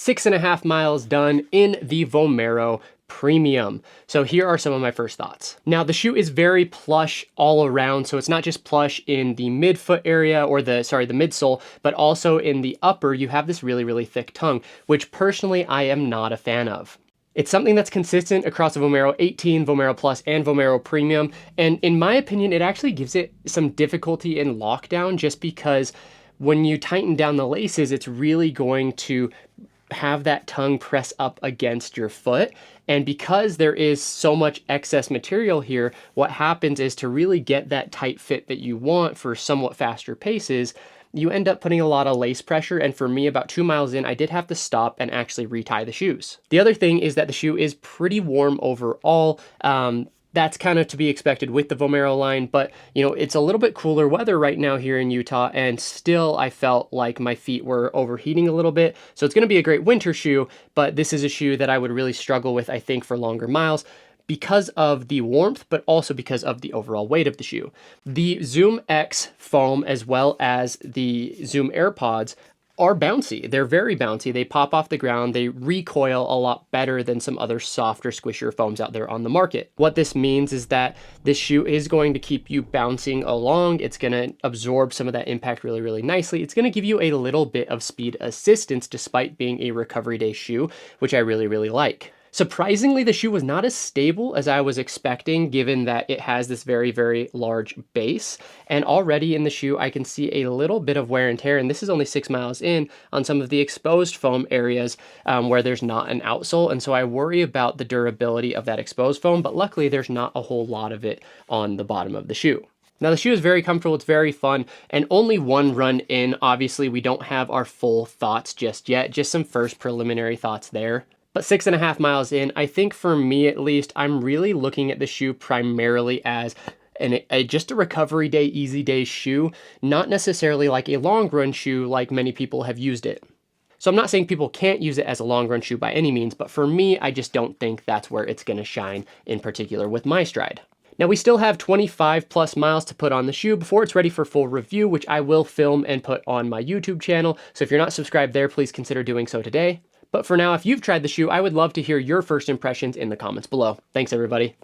6.5 miles done in the Vomero Premium. So here are some of my first thoughts. Now the shoe is very plush all around, so it's not just plush in the midfoot area or the midsole, but also in the upper you have this really thick tongue, which personally I am not a fan of. It's something that's consistent across the Vomero 18, Vomero Plus, and Vomero Premium, and in my opinion it actually gives it some difficulty in lockdown just because when you tighten down the laces, it's really going to have that tongue press up against your foot. And because there is so much excess material here, what happens is to really get that tight fit that you want for somewhat faster paces, you end up putting a lot of lace pressure. And for me, about 2 miles in, I did have to stop and actually retie the shoes. The other thing is that the shoe is pretty warm overall. That's kind of to be expected with the Vomero line, but you know, it's a little bit cooler weather right now here in Utah, and still I felt like my feet were overheating a little bit. So it's gonna be a great winter shoe, but this is a shoe that I would really struggle with, I think, for longer miles because of the warmth, but also because of the overall weight of the shoe. The Zoom X foam as well as the Zoom AirPods are bouncy. They're very bouncy. They pop off the ground. They recoil a lot better than some other softer, squishier foams out there on the market. What this means is that this shoe is going to keep you bouncing along. It's going to absorb some of that impact really nicely. It's going to give you a little bit of speed assistance despite being a recovery day shoe, which I really like. Surprisingly, the shoe was not as stable as I was expecting, given that it has this very large base. And already in the shoe, I can see a little bit of wear and tear, and this is only 6 miles in, on some of the exposed foam areas where there's not an outsole. And so I worry about the durability of that exposed foam, but luckily there's not a whole lot of it on the bottom of the shoe. Now the shoe is very comfortable, it's very fun, and only one run in. Obviously, we don't have our full thoughts just yet, just some first preliminary thoughts there. But 6.5 miles in, I think for me at least, I'm really looking at the shoe primarily as just a recovery day, easy day shoe, not necessarily like a long run shoe like many people have used it. So I'm not saying people can't use it as a long run shoe by any means, but for me, I just don't think that's where it's gonna shine in particular with my stride. Now we still have 25 plus miles to put on the shoe before it's ready for full review, which I will film and put on my YouTube channel. So if you're not subscribed there, please consider doing so today. But for now, if you've tried the shoe, I would love to hear your first impressions in the comments below. Thanks, everybody.